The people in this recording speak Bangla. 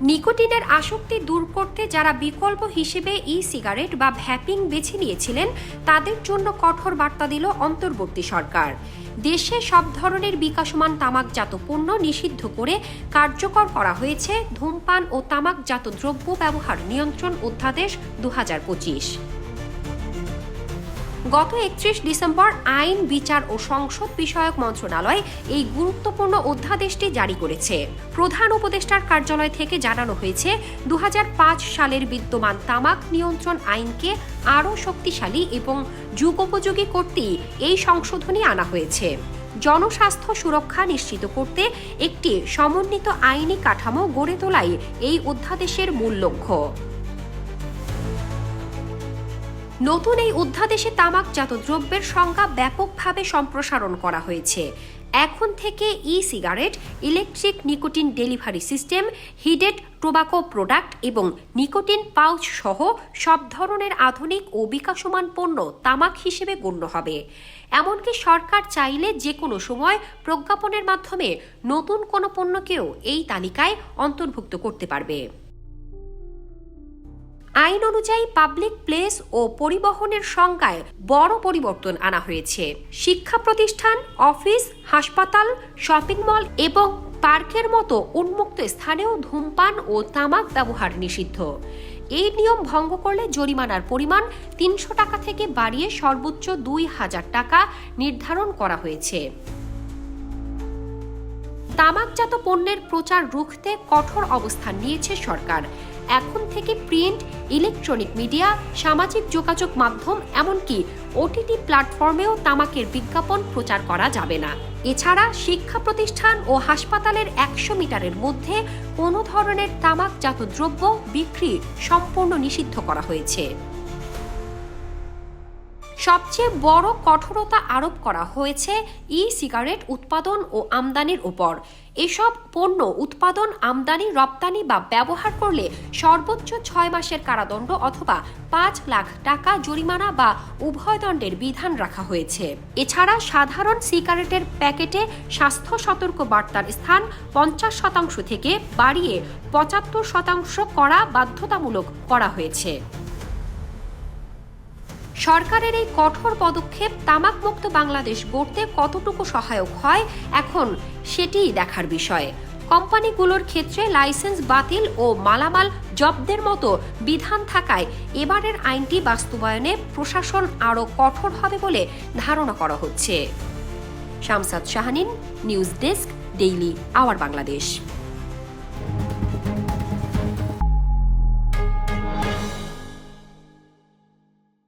নিকোটিনের আসক্তি দূর করতে যারা বিকল্প হিসেবে সিগারেট বা ভ্যাপিং বেছে নিয়েছিলেন তাদের জন্য কঠোর বার্তা দিল অন্তর্বর্তী সরকার। দেশে সব ধরনের বিকাশমান তামাকজাত পণ্য নিষিদ্ধ করে কার্যকর করা হয়েছে ধূমপান ও তামাকজাত দ্রব্য ব্যবহার নিয়ন্ত্রণ অধ্যাদেশ 2025। গত 31 ডিসেম্বর আইন, বিচার ও সংসদ বিষয়ক মন্ত্রণালয় এই গুরুত্বপূর্ণ অধ্যাদেশটি জারি করেছে। প্রধান উপদেষ্টার কার্যালয় থেকে জানানো হয়েছে 2005 সালের বিদ্যমান তামাক নিয়ন্ত্রণ আইনকে আরও শক্তিশালী এবং যুগোপযোগী করতেই এই সংশোধনী আনা হয়েছে। জনস্বাস্থ্য সুরক্ষা নিশ্চিত করতে একটি সমন্বিত আইনি কাঠামো গড়ে তোলাই এই অধ্যাদেশের মূল লক্ষ্য। নতুন এই অধ্যাদেশে তামাকজাত দ্রব্যের সংজ্ঞা ব্যাপকভাবে সম্প্রসারণ করা হয়েছে। এখন থেকে cigarette, electric nicotine delivery system, heated tobacco product এবং নিকোটিন পাউচ সহ সব ধরনের আধুনিক ও বিকাশমান পণ্য তামাক হিসেবে গণ্য হবে। এমনকি সরকার চাইলে যে কোনো সময় প্রজ্ঞাপনের মাধ্যমে নতুন কোনো পণ্যকেও এই তালিকায় অন্তর্ভুক্ত করতে পারবে। আইন অনুযায়ী পাবলিক প্লেস ও পরিবহনের সংজ্ঞায় বড় পরিবর্তন আনা হয়েছে। শিক্ষা প্রতিষ্ঠান, অফিস, হাসপাতাল, শপিং মল এবং পার্কের মতো উন্মুক্ত স্থানেও ধূমপান ও তামাক ব্যবহার নিষিদ্ধ। এই নিয়ম ভঙ্গ করলে জরিমানার পরিমাণ 300 টাকা থেকে বাড়িয়ে সর্বোচ্চ 2000 টাকা নির্ধারণ করা হয়েছে। তামাকজাত পণ্যের প্রচার রুখতে কঠোর অবস্থান নিয়েছে সরকার। এখন থেকে প্রিন্ট, ইলেকট্রনিক মিডিয়া, সামাজিক যোগাযোগ মাধ্যম এমনকি ওটিটি প্ল্যাটফর্মেও তামাকের বিজ্ঞাপন প্রচার করা যাবে না। এছাড়া শিক্ষা প্রতিষ্ঠান ও হাসপাতালের 100 মিটারের মধ্যে কোনো ধরনের তামাকজাত দ্রব্য বিক্রি সম্পূর্ণ নিষিদ্ধ করা হয়েছে। সবচেয়ে বড় কঠোরতা আরোপ করা হয়েছে সিগারেট উৎপাদন ও আমদানির উপর। এসব পণ্য উৎপাদন, আমদানি, রপ্তানি বা ব্যবহার করলে সর্বোচ্চ 6 মাসের কারাদণ্ড অথবা 5 লাখ টাকা জরিমানা বা উভয় দণ্ডের বিধান রাখা হয়েছে। এছাড়া সাধারণ সিগারেটের প্যাকেটে স্বাস্থ্য সতর্ক বার্তার স্থান 50% থেকে বাড়িয়ে 75% করা বাধ্যতামূলক করা হয়েছে। সরকারের এই কঠোর পদক্ষেপ তামাকমুক্ত বাংলাদেশ গড়তে কতটুকু সহায়ক হয় এখন সেটিই দেখার বিষয়। কোম্পানিগুলোর ক্ষেত্রে লাইসেন্স বাতিল ও মালামাল জব্দের মতো বিধান থাকায় এবারের আইনটি বাস্তবায়নে প্রশাসন আরও কঠোর হবে বলে ধারণা করা হচ্ছে। Shamshad Shahanin, news desk, daily our Bangladesh.